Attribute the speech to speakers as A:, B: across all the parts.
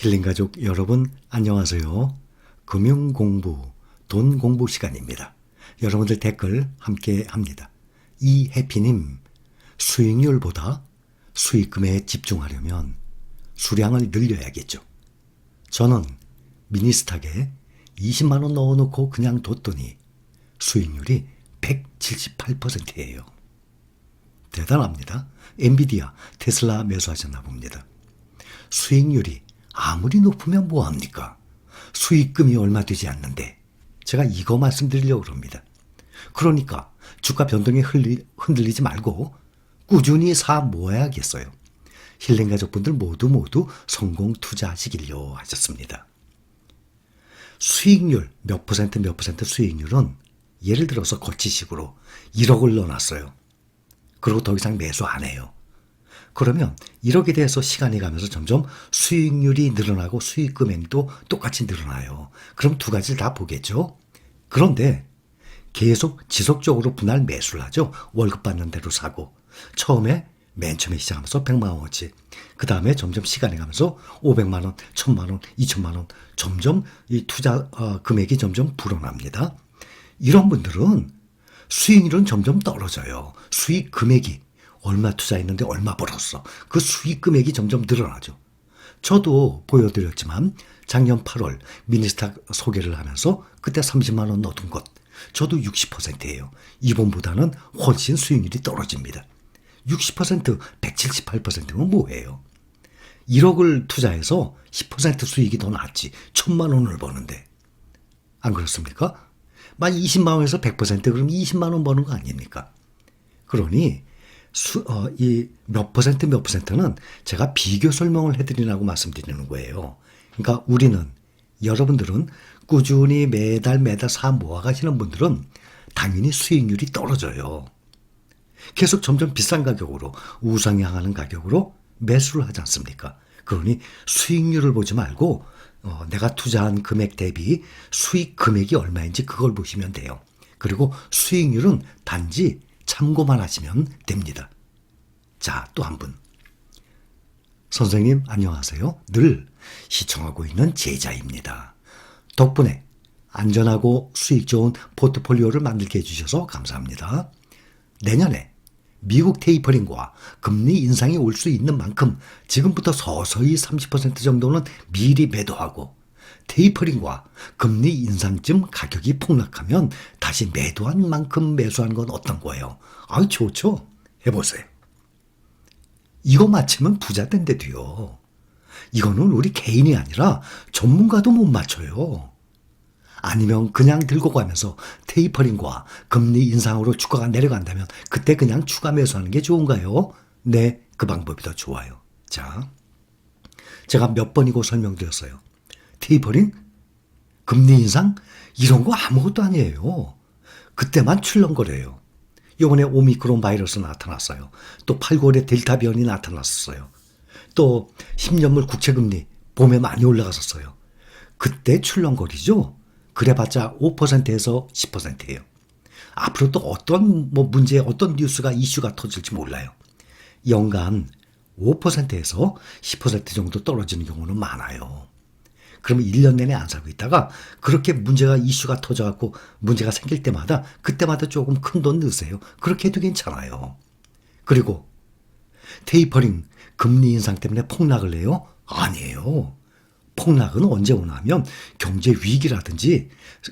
A: 힐링가족 여러분 안녕하세요. 금융공부, 돈공부 시간입니다. 여러분들 댓글 함께 합니다. 이해피님, 수익률보다 수익금에 집중하려면 수량을 늘려야겠죠. 저는 미니스탁에 20만원 넣어놓고 그냥 뒀더니 수익률이 178%예요. 대단합니다. 엔비디아, 테슬라 매수하셨나 봅니다. 수익률이 아무리 높으면 뭐합니까? 수익금이 얼마 되지 않는데 제가 이거 말씀드리려고 합니다. 그러니까 주가 변동에 흔들리지 말고 꾸준히 사 모아야겠어요. 힐링 가족분들 모두 성공 투자하시길요 하셨습니다. 수익률 몇 퍼센트 수익률은 예를 들어서 거치식으로 1억을 넣어놨어요. 그리고 더 이상 매수 안 해요. 그러면 1억에 대해서 시간이 가면서 점점 수익률이 늘어나고 수익 금액도 똑같이 늘어나요. 그럼 두 가지를 다 보겠죠. 그런데 계속 지속적으로 분할 매수를 하죠. 월급 받는 대로 사고. 처음에 맨 처음에 시작하면서 100만 원어치. 그 다음에 점점 시간이 가면서 500만 원, 1000만 원, 2000만 원. 점점 이 투자 금액이 점점 불어납니다. 이런 분들은 수익률은 점점 떨어져요. 수익 금액이 얼마 투자했는데 얼마 벌었어. 그 수익 금액이 점점 늘어나죠. 저도 보여드렸지만 작년 8월 미니스탁 소개를 하면서 그때 30만 원 넣어둔 것. 저도 60%예요. 이번보다는 훨씬 수익률이 떨어집니다. 60%, 178%면 뭐예요? 1억을 투자해서 10% 수익이 더 낫지. 1000만 원을 버는데. 안 그렇습니까? 만약 20만 원에서 100% 그럼 20만 원 버는 거 아닙니까? 그러니 이 몇 퍼센트는 제가 비교 설명을 해드리라고 말씀드리는 거예요. 그러니까 여러분들은 꾸준히 매달 사 모아가시는 분들은 당연히 수익률이 떨어져요. 계속 점점 비싼 가격으로 우상향하는 가격으로 매수를 하지 않습니까? 그러니 수익률을 보지 말고 내가 투자한 금액 대비 수익 금액이 얼마인지 그걸 보시면 돼요. 그리고 수익률은 단지 참고만 하시면 됩니다. 자, 또 한 분. 선생님 안녕하세요. 늘 시청하고 있는 제자입니다. 덕분에 안전하고 수익 좋은 포트폴리오를 만들게 해주셔서 감사합니다. 내년에 미국 테이퍼링과 금리 인상이 올 수 있는 만큼 지금부터 서서히 30% 정도는 미리 매도하고 테이퍼링과 금리 인상쯤 가격이 폭락하면 다시 매도한 만큼 매수하는 건 어떤 거예요? 아유, 좋죠? 해보세요. 이거 맞추면 부자 된대도요. 이거는 우리 개인이 아니라 전문가도 못 맞춰요. 아니면 그냥 들고 가면서 테이퍼링과 금리 인상으로 주가가 내려간다면 그때 그냥 추가 매수하는 게 좋은가요? 네, 그 방법이 더 좋아요. 자, 제가 몇 번이고 설명드렸어요. 테이퍼링? 금리 인상? 이런 거 아무것도 아니에요. 그때만 출렁거려요. 이번에 오미크론 바이러스 나타났어요. 또 8, 9월에 델타 변이 나타났었어요. 또 10년물 국채금리 봄에 많이 올라갔었어요. 그때 출렁거리죠. 그래봤자 5%에서 10%예요. 앞으로 또 어떤 문제, 어떤 뉴스가 이슈가 터질지 몰라요. 연간 5%에서 10% 정도 떨어지는 경우는 많아요. 그러면 1년 내내 안 살고 있다가 그렇게 문제가 이슈가 터져갖고 문제가 생길 때마다 그때마다 조금 큰 돈 넣으세요. 그렇게 해도 괜찮아요. 그리고 테이퍼링 금리 인상 때문에 폭락을 해요? 아니에요. 폭락은 언제 오나 하면 경제 위기라든지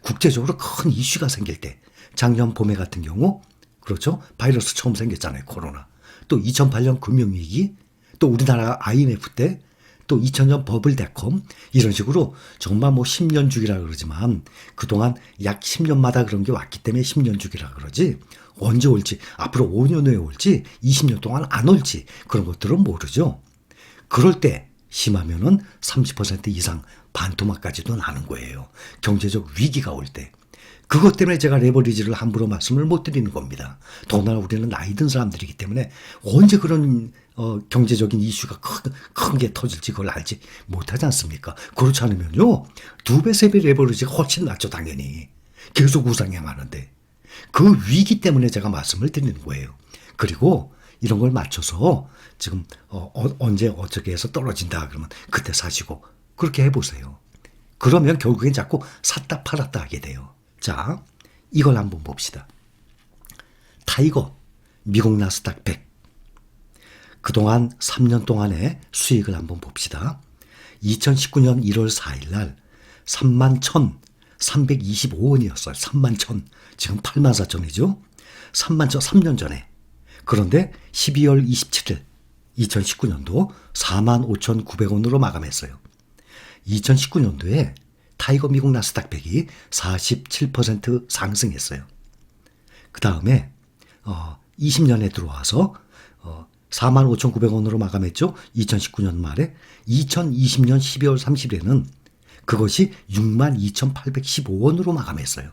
A: 국제적으로 큰 이슈가 생길 때 작년 봄에 같은 경우 그렇죠? 바이러스 처음 생겼잖아요. 코로나. 또 2008년 금융위기 또 우리나라 IMF 때 또 2000년 버블닷컴 이런 식으로 정말 10년 주기라 그러지만 그동안 약 10년마다 그런 게 왔기 때문에 10년 주기라 그러지 언제 올지 앞으로 5년 후에 올지 20년 동안 안 올지 그런 것들은 모르죠. 그럴 때 심하면은 30% 이상 반토막까지도 나는 거예요. 경제적 위기가 올 때. 그것 때문에 제가 레버리지를 함부로 말씀을 못 드리는 겁니다. 더구나 우리는 나이 든 사람들이기 때문에 언제 그런 경제적인 이슈가 큰 게 터질지 그걸 알지 못하지 않습니까? 그렇지 않으면요. 2배, 3배 레버리지가 훨씬 낫죠. 당연히. 계속 우상향하는데. 그 위기 때문에 제가 말씀을 드리는 거예요. 그리고 이런 걸 맞춰서 지금 언제 어떻게 해서 떨어진다 그러면 그때 사시고 그렇게 해보세요. 그러면 결국엔 자꾸 샀다 팔았다 하게 돼요. 자, 이걸 한번 봅시다. 타이거, 미국 나스닥 100. 그동안 3년 동안의 수익을 한번 봅시다. 2019년 1월 4일 날 31,325원이었어요. 31,000. 지금 84,000이죠. 31,000, 3년 전에. 그런데 12월 27일 2019년도 45,900원으로 마감했어요. 2019년도에 타이거 미국 나스닥 100이 47% 상승했어요. 그 다음에 20년에 들어와서 45,900원으로 마감했죠. 2019년 말에. 2020년 12월 30일에는 그것이 62,815원으로 마감했어요.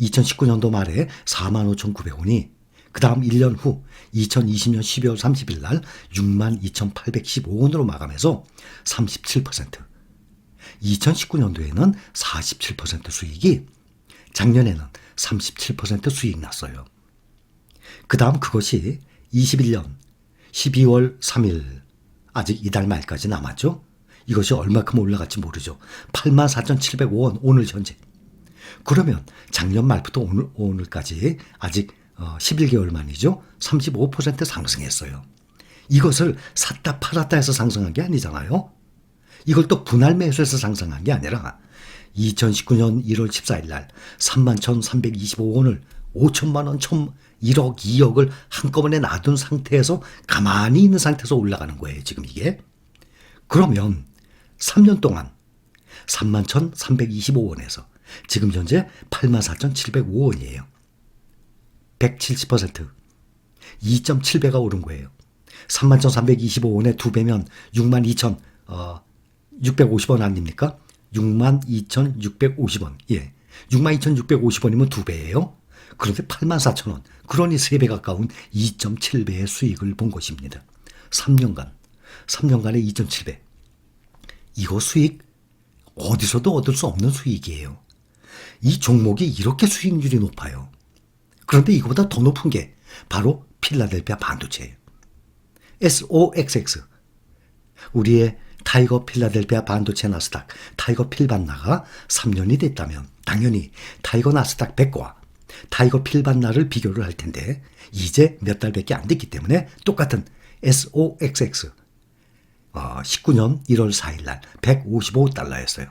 A: 2019년도 말에 45,900원이 그 다음 1년 후 2020년 12월 30일 날 62,815원으로 마감해서 37%. 2019년도에는 47% 수익이, 작년에는 37% 수익 났어요. 그 다음 그것이 21년 12월 3일, 아직 이달 말까지 남았죠. 이것이 얼마큼 올라갈지 모르죠. 84,705원 오늘 현재. 그러면 작년 말부터 오늘까지 아직 11개월 만이죠. 35% 상승했어요. 이것을 샀다 팔았다 해서 상승한 게 아니잖아요. 이걸 또 분할 매수해서 상승한 게 아니라 2019년 1월 14일 날 31,325원을 5천만 원, 1억, 2억을 한꺼번에 놔둔 상태에서 가만히 있는 상태에서 올라가는 거예요. 지금 이게. 그러면 3년 동안 31,325원에서 지금 현재 84,705원이에요. 170%, 2.7배가 오른 거예요. 31,325원에 2배면 62,650원 아닙니까? 62,650원. 예. 62,650원이면 2배예요. 그런데 84,000원. 그러니 3배 가까운 2.7배의 수익을 본 것입니다. 3년간에 2.7배. 이거 수익 어디서도 얻을 수 없는 수익이에요. 이 종목이 이렇게 수익률이 높아요. 그런데 이거보다 더 높은 게 바로 필라델피아 반도체예요. SOXX. 우리의 타이거 필라델피아 반도체 나스닥, 타이거 필반나가 3년이 됐다면 당연히 타이거 나스닥 100과 타이거 필반나를 비교를 할 텐데 이제 몇 달밖에 안 됐기 때문에 똑같은 SOXX 19년 1월 4일 날 155달러였어요.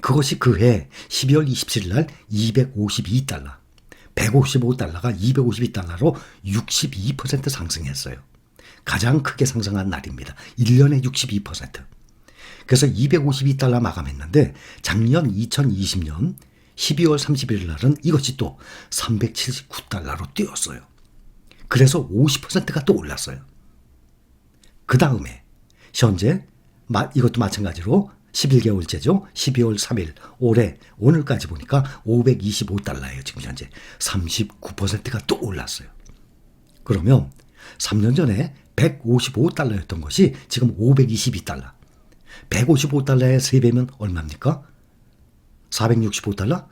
A: 그것이 그해 12월 27일 날 252달러. 155달러가 252달러로 62% 상승했어요. 가장 크게 상승한 날입니다. 1년에 62%. 그래서 252달러 마감했는데 작년 2020년 12월 31일 날은 이것이 또 379달러로 뛰었어요. 그래서 50%가 또 올랐어요. 그 다음에 현재 이것도 마찬가지로 11개월째죠. 12월 3일 올해 오늘까지 보니까 525달러예요. 지금 현재 39%가 또 올랐어요. 그러면 3년 전에 155달러였던 것이 지금 522달러. 155달러에 3배면 얼마입니까? 465달러?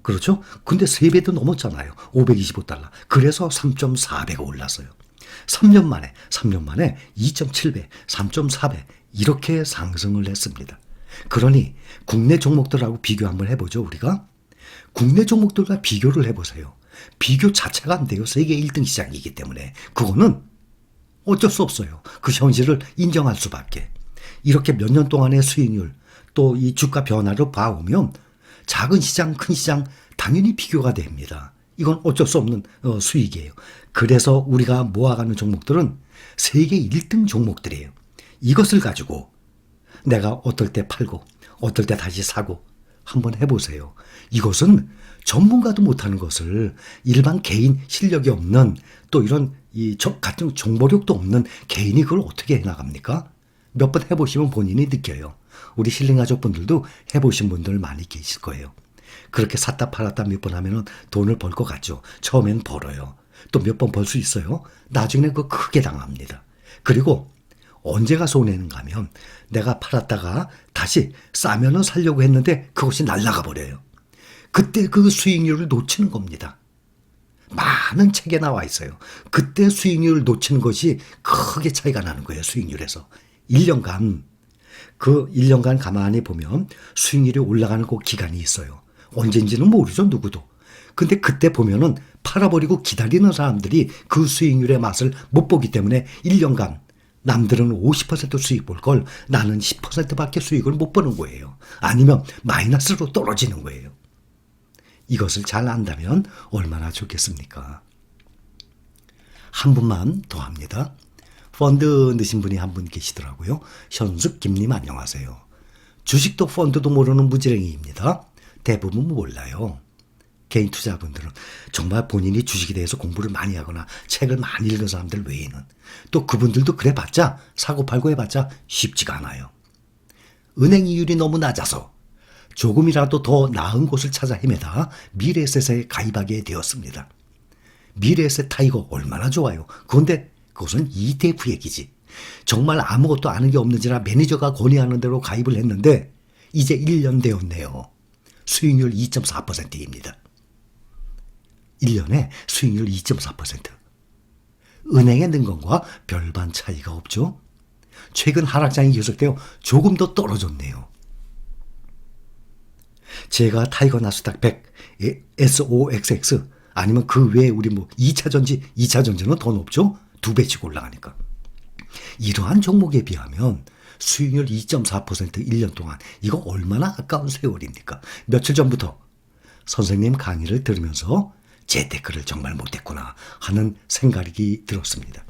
A: 그렇죠? 근데 3배도 넘었잖아요. 525달러. 그래서 3.4배가 올랐어요. 3년 만에 2.7배, 3.4배 이렇게 상승을 했습니다. 그러니 국내 종목들하고 비교 한번 해보죠. 우리가 국내 종목들과 비교를 해보세요. 비교 자체가 안 돼요. 세계 1등 시장이기 때문에 그거는 어쩔 수 없어요. 그 현실을 인정할 수밖에. 이렇게 몇 년 동안의 수익률 또 이 주가 변화를 봐오면 작은 시장, 큰 시장 당연히 비교가 됩니다. 이건 어쩔 수 없는 수익이에요. 그래서 우리가 모아가는 종목들은 세계 1등 종목들이에요. 이것을 가지고 내가 어떨 때 팔고 어떨 때 다시 사고 한번 해보세요. 이것은 전문가도 못하는 것을 일반 개인 실력이 없는 또 이런 같은 정보력도 없는 개인이 그걸 어떻게 해나갑니까? 몇 번 해보시면 본인이 느껴요. 우리 힐링가족분들도 해보신 분들 많이 계실 거예요. 그렇게 샀다 팔았다 몇 번 하면 돈을 벌 것 같죠. 처음엔 벌어요. 또 몇 번 벌 수 있어요. 나중에는 그거 크게 당합니다. 그리고 언제가 손해는가 하면 내가 팔았다가 다시 싸면은 살려고 했는데 그것이 날아가 버려요. 그때 그 수익률을 놓치는 겁니다. 많은 책에 나와 있어요. 그때 수익률을 놓치는 것이 크게 차이가 나는 거예요. 수익률에서. 1년간 그 1년간 가만히 보면 수익률이 올라가는 그 기간이 있어요. 언젠지는 모르죠, 누구도. 근데 그때 보면은 팔아버리고 기다리는 사람들이 그 수익률의 맛을 못 보기 때문에 1년간 남들은 50% 수익 볼 걸 나는 10%밖에 수익을 못 보는 거예요. 아니면 마이너스로 떨어지는 거예요. 이것을 잘 안다면 얼마나 좋겠습니까? 한 분만 더 합니다. 펀드 넣으신 분이 한 분 계시더라고요. 현숙 김님 안녕하세요. 주식도 펀드도 모르는 무지랭이입니다. 대부분 몰라요. 개인 투자분들은 정말 본인이 주식에 대해서 공부를 많이 하거나 책을 많이 읽은 사람들 외에는 또 그분들도 그래봤자 사고팔고 해봤자 쉽지가 않아요. 은행 이율이 너무 낮아서 조금이라도 더 나은 곳을 찾아 헤매다 미래에셋에 가입하게 되었습니다. 미래에셋 타이거 얼마나 좋아요. 그런데 그것은 ETF 얘기지. 정말 아무것도 아는 게 없는지라 매니저가 권유하는 대로 가입을 했는데 이제 1년 되었네요. 수익률 2.4%입니다. 1년에 수익률 2.4%. 은행에 넣은 것과 별반 차이가 없죠. 최근 하락장이 계속되어 조금 더 떨어졌네요. 제가 타이거 나스닥 100, SOXX 아니면 그 외에 우리 2차전지는 더 높죠? 2배씩 올라가니까. 이러한 종목에 비하면 수익률 2.4% 1년 동안 이거 얼마나 아까운 세월입니까? 며칠 전부터 선생님 강의를 들으면서 재테크를 정말 못했구나 하는 생각이 들었습니다.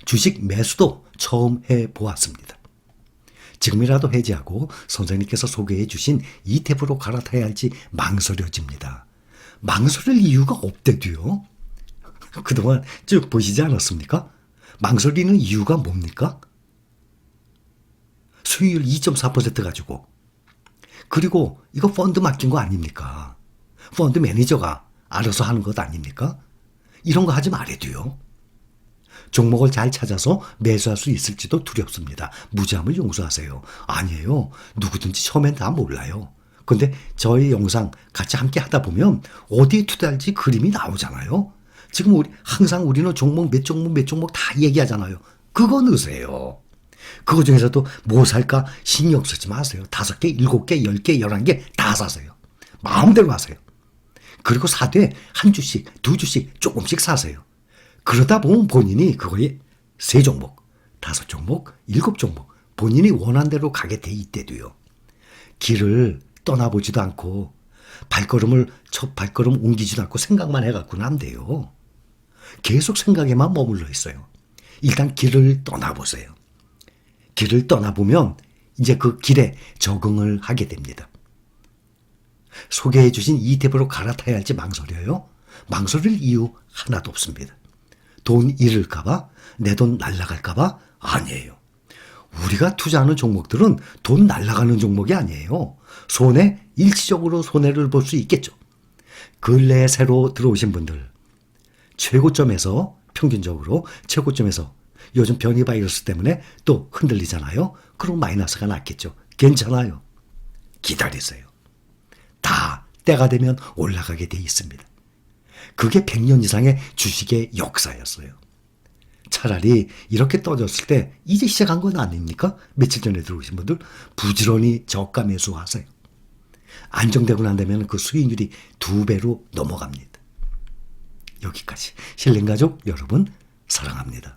A: 주식 매수도 처음 해보았습니다. 지금이라도 해지하고 선생님께서 소개해 주신 ETF로 갈아타야 할지 망설여집니다. 망설일 이유가 없대도요. 그동안 쭉 보시지 않았습니까? 망설이는 이유가 뭡니까? 수익률 2.4% 가지고. 그리고 이거 펀드 맡긴 거 아닙니까? 펀드 매니저가 알아서 하는 것 아닙니까? 이런 거 하지 말아도요. 종목을 잘 찾아서 매수할 수 있을지도 두렵습니다. 무지함을 용서하세요. 아니에요. 누구든지 처음엔 다 몰라요. 근데 저희 영상 같이 함께 하다 보면 어디에 투자할지 그림이 나오잖아요. 지금 항상 우리는 종목 몇 종목 다 얘기하잖아요. 그거 넣으세요. 그거 중에서도 뭐 살까 신경 쓰지 마세요. 5개, 7개, 10개, 11개 다 사세요. 마음대로 하세요. 그리고 사되 한 주씩, 2주씩 조금씩 사세요. 그러다 보면 본인이 그거에 3종목, 5종목, 7종목 본인이 원하는 대로 가게 돼 있대도요. 길을 떠나보지도 않고 첫 발걸음 옮기지도 않고 생각만 해갖고는 안 돼요. 계속 생각에만 머물러 있어요. 일단 길을 떠나보세요. 길을 떠나보면 이제 그 길에 적응을 하게 됩니다. 소개해 주신 ETF로 갈아타야 할지 망설여요? 망설일 이유 하나도 없습니다. 돈 잃을까봐? 내 돈 날아갈까봐? 아니에요. 우리가 투자하는 종목들은 돈 날아가는 종목이 아니에요. 일시적으로 손해를 볼 수 있겠죠. 근래에 새로 들어오신 분들, 평균적으로 최고점에서 요즘 변이 바이러스 때문에 또 흔들리잖아요. 그럼 마이너스가 났겠죠. 괜찮아요. 기다리세요. 다 때가 되면 올라가게 돼 있습니다. 그게 100년 이상의 주식의 역사였어요. 차라리 이렇게 떠졌을 때 이제 시작한 건 아닙니까? 며칠 전에 들어오신 분들 부지런히 저가 매수하세요. 안정되고 난다면 그 수익률이 2배로 넘어갑니다. 여기까지. 신림가족 여러분 사랑합니다.